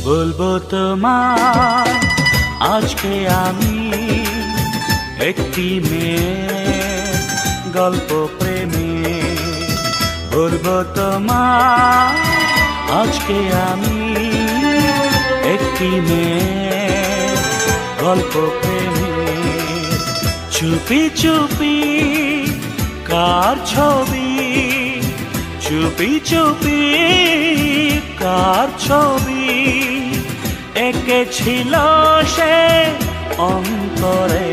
বলবো তোমায় আজকে আমি একটি মেয়ের গল্প প্রেমে। বলবো তোমায় আজকে আমি একটি মেয়ের গল্প প্রেমে। চুপি চুপি কার ছবি, চুপি চুপি কার ছবি এঁকেছিল সে অন্তরে।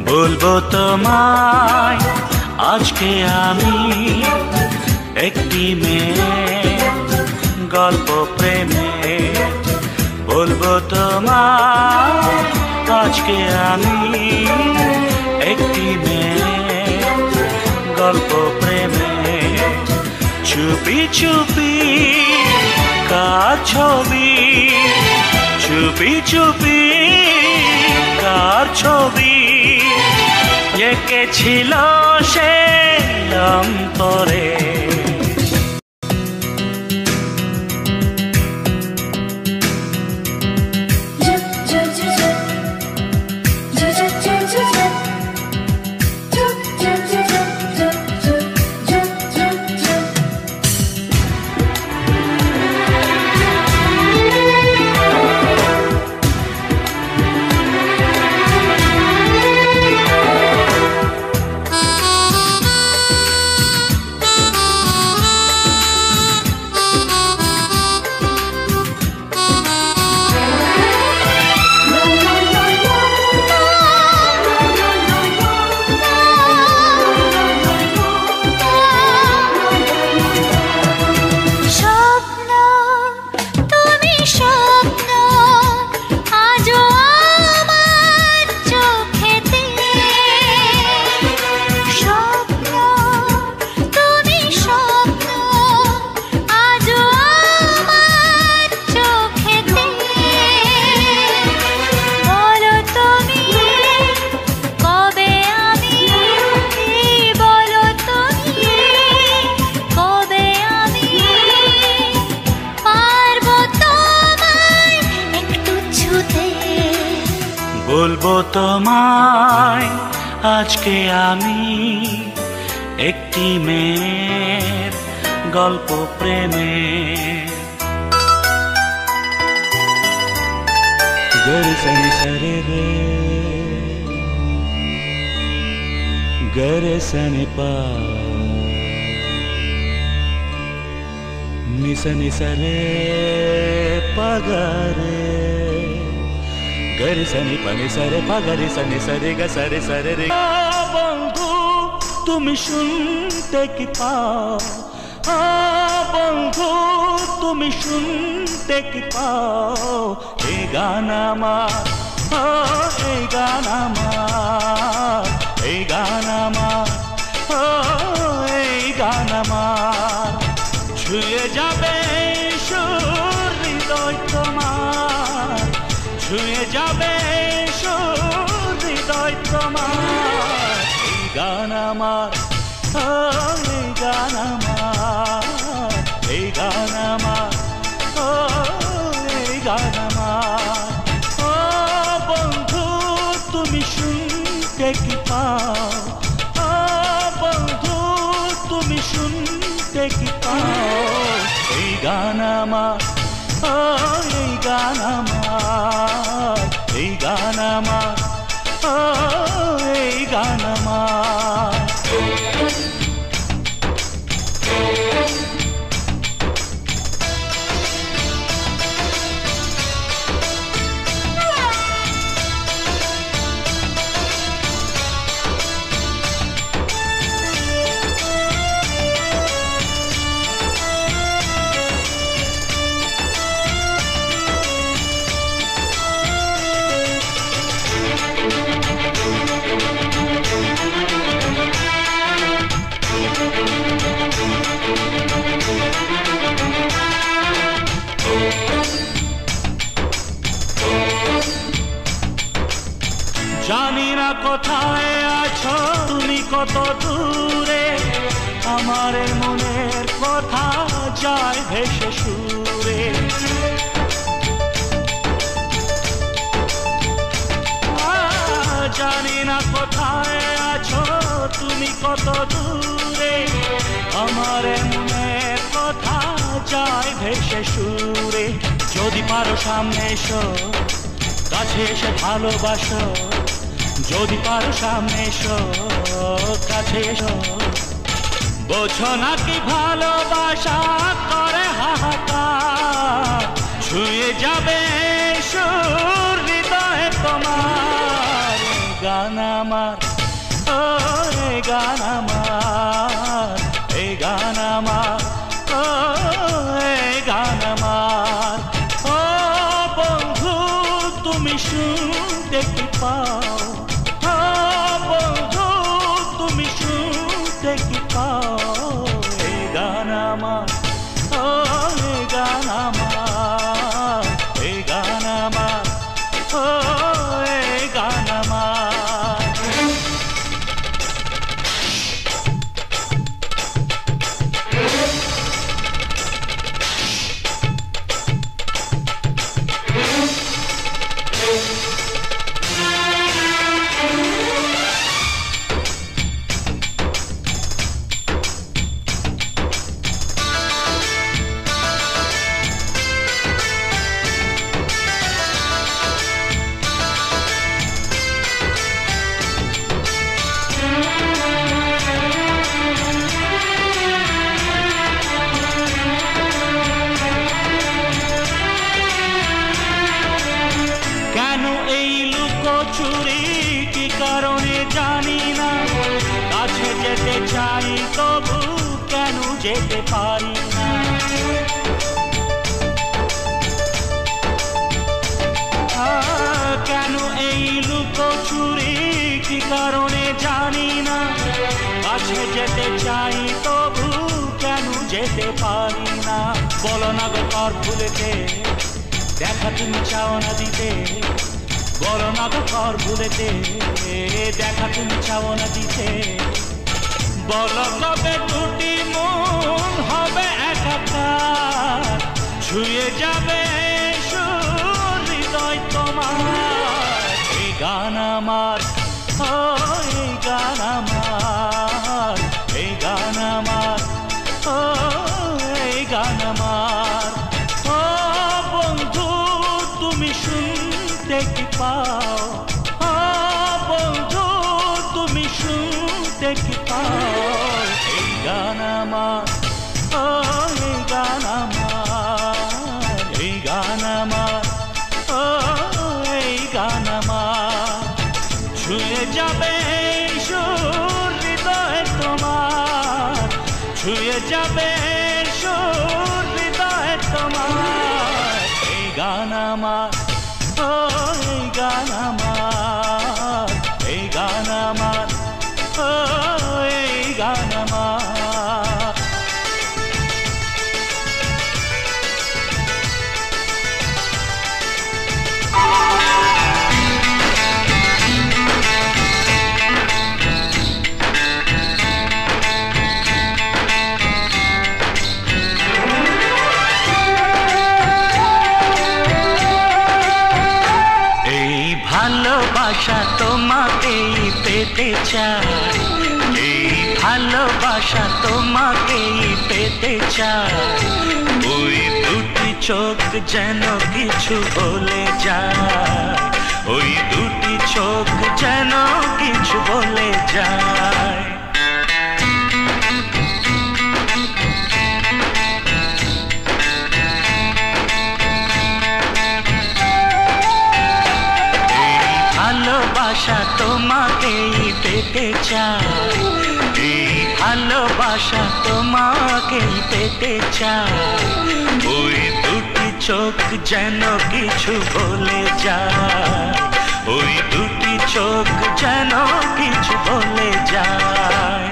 বলবো তোমায় আজকে আমি একটি মেয়ের গল্প প্রেমে। বলবো তোমায় আজকে আমি একটি মেয়ের গল্প প্রেমে। চুপি চুপি কার ছবি, চুপি চুপি কার ছবি এঁকেছিল সে অন্তরে। বলবো তোমায় আজকে আমি একটি মেয়ের গল্প প্রেমে। গরে সনি সরে রে, গরে সনি পা, নিসা নিসা রে পাগারে। গরে সনি পানি সরে পাগারে সনি সরে গ সরে সরে রে। বন্ধু তুমি শুনতে কি পাও, বন্ধু তুমি শুনতে কি পাও এই গান আমার, এই গান আমার, এই গান আমার, এই গান আমার। ছুঁয়ে যাবে সুর হৃদয় তোমার। যাবে হৃদয় তোমার। এই গান আমার, এই গান আমার, এই গান আমার, এই গান আমার। ও বন্ধু তুমি শুনতে কি পাও, ও বন্ধু তুমি শুনতে কি পাও। এই গান আমার, এই গান আমার, এই গান আমার, এই গান আমার। জানি না কোথায় আছো তুমি, কত দূরে আমার মনের কথা যায় ভেসে সুরে। জানি না কোথায় আছো তুমি, কত দূরে আমার মনের কথা যায় ভেসে সুরে। যদি পারো সামনে এসো, কাছে এসে ভালোবাসো, যদি পারো সামনে এসো, কাছে এসো। বোঝো নাকি ভালোবাসা করে হাহাকার, ছুঁয়ে যাবে হৃদয় তোমার। গান আমার, এই গান আমার, এই গান আমার, এই গান আমার। ও বন্ধু তুমি শুনতে কি পাও, ও বন্ধু তুমি শুনতে কি পাও। এই গান আমার, এই গান আমার, এই গান আমার, এই গান আমার। চুরি কি কারণে জানি না, কাছে যেতে চাই তবু কেন যেতে পারি না। কেন এই লুকোচুরি কি কারণে জানি না, কাছে যেতে চাই তবু কেন যেতে পারি না। বলো না গো কর ভুলেতে, দেখা তুমি চাও না দিতে। বলো না গো কর ভুলেতে, দেখা তুমি চাও না দিতে। বলো কবে দুটি মন হবে একাকার, ছুঁয়ে যাবে হৃদয় তোমার। এই গান আমার, এই গান আমার, এই গান আমার, এই গান আমার। ও বন্ধু তুমি শুনতে কি পাও, ও বন্ধু তুমি শুনতে কি পাও। এই গান আমার, এই গান আমার, এই গান আমার, এই গান আমার। ছুঁয়ে যাবে হৃদয় তোমার, ছুঁয়ে যাবে হৃদয় তোমার। এই গান আমার, এই গান আমার, এই গান আমার, এই গান আমার। ভালোবাসা তোমাকেই পেতে চাই, এই ভালোবাসা তোমাকেই পেতে চাই। ওই দুটি চোখ যেন কিছু বলে যায়, ওই দুটি চোখ যেন কিছু বলে যায়। ভালোবাসা তোমাকেই পেতে চাই, এই ভালোবাসা তোমাকেই পেতে চাই। ওই দুটি চোখ যেন কিছু বলে যায়, ওই দুটি চোখ যেন কিছু বলে যায়।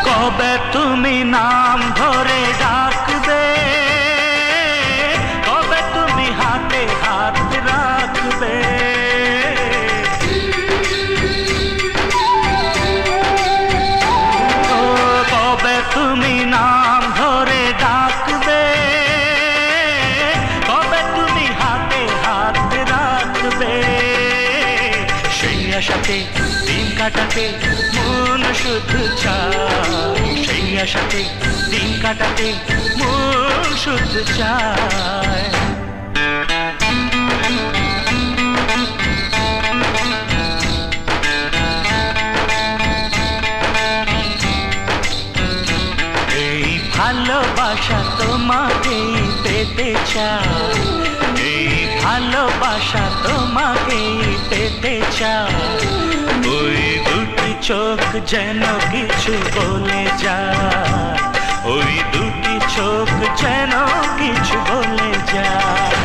কবে তুমি নাম ধরে ডাকবে, কবে তুমি হাতে হাত রাখবে, কবে তুমি নাম ধরে ডাকবে, কবে তুমি হাতে হাত রাখবে। সেই আশাতে দিন কাটাতে মন শুধু চায়, সেই আশাতে দিন কাটাতে মন শুধু চায়। এই ভালোবাসা তোমাকেই পেতে চাই, এই ভালোবাসা তোমাকেই পেতে চাই। ওই দুটি চোখ যেন কিছু বলে যায়, ওই দুটি চোখ যেন কিছু বলে যায়।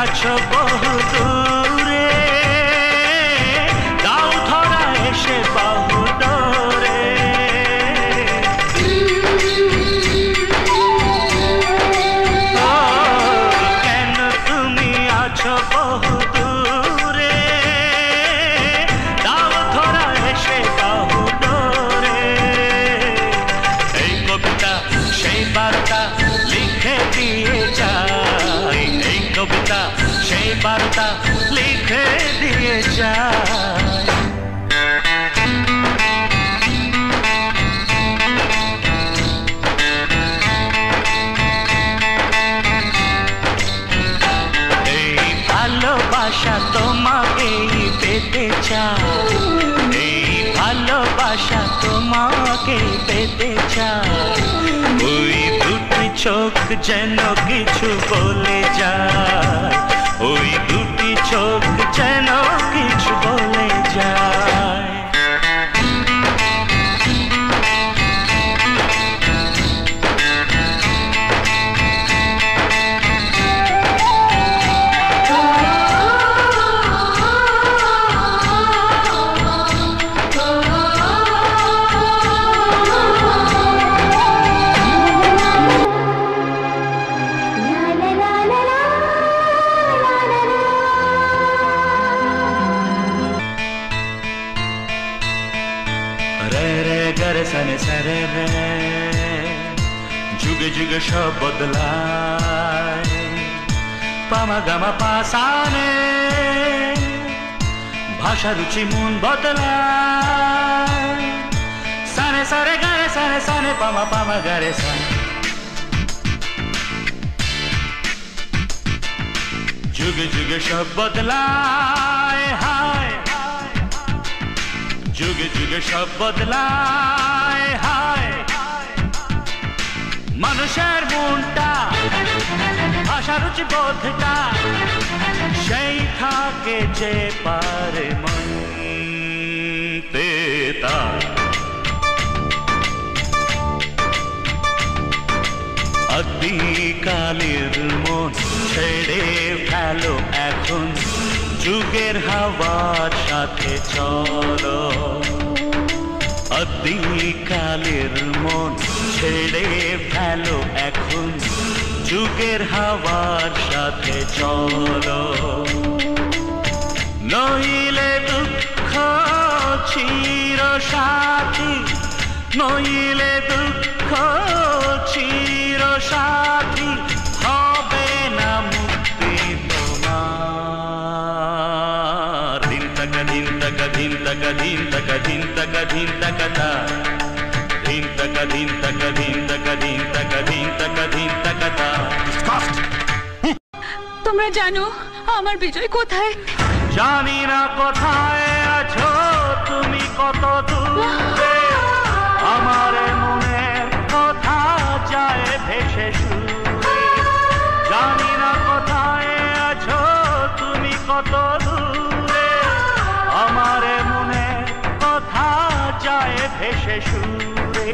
আছো বহু দূরে, দাও ধরা এসে বহু দূরে, কেন তুমি আছো বহু দূরে, দাও ধরা এসে বহু দূরে। এই কবিতা সেই বার্তা লিখে দিয়ে যায়, এই কবিতা সেই বার্তা লিখে দিয়ে যায়। এই ভালোবাসা তোমাকেই পেতে চাই, এই ভালোবাসা তোমাকেই পেতে চাই। ওই দুটি চোখ যেন কিছু বলে যায়, ওই দুটি চোখ যেন কিছু বলে যায়। la la la la la la সব বদলায় পামা গামা পাসানে ভাষা রুচি মন বদলায় সানে সারে গারে সানে সানে পামা পামা গারে সানে যুগে যুগে সব বদলায় হায় যুগে যুগে সব বদলায় হায় মানুষের মনটা ভাষা রুচি বোধটা সেই থাকে যে পারে মানতে তার আদিকালের মন ছেড়ে ফেলো এখন যুগের হাওয়ার সাথে চলো আদিকালের মন ছেড়ে ফেলো এখন যুগের হাওয়ার সাথে চলো নইলে দুঃখ চির সাথী নইলে দুঃখ চির সাথী হবে না মুক্তি তোমার দিন তাকা দিন তাকা দিন তাকা দিন তাকা দিন তাকা দিন তাকা তা দিন তাকা দিন তাকা দিন তাকা দিন তাকা দিন তাকা দিন তাকা তা তোমরা জানো আমার বিজয় কোথায়? জানি না কোথায় আছো তুমি কত দূরে আমার মনের কথা যায় ভেসে সুরে জানি না কোথায় আছো তুমি কত দূরে আমার মনের কথা যায় ভেসে সুরে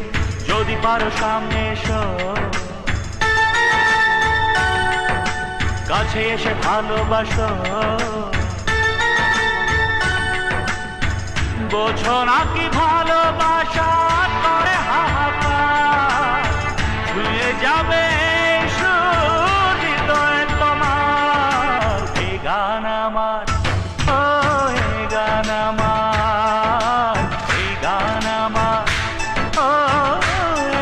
যদি পারো সামনে এসো কাছে এসে ভালোবাসো বোঝো না কি ভালোবাসা করে হাহাকার ছুঁয়ে যাবে হৃদয় তোমার এই গান আমার ও এই গান আমার এই গান আমার ও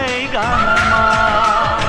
এই গান আমার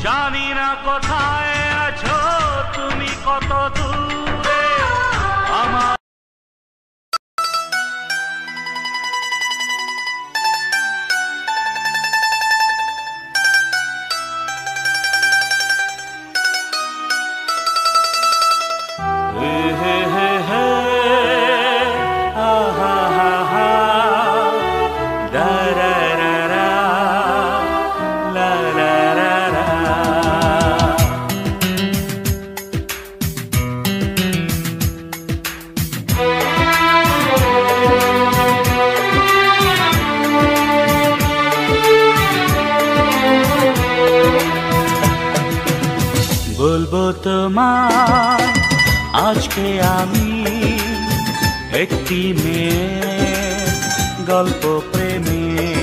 জানি না কোথায় আছো তুমি কত দূরে আমার হে হে হে হে আহা হা হা দা রা রা রা লা লা রা রা বলবো তোমায় আজকে আমি একটি মেয়ে গল্প প্রেমে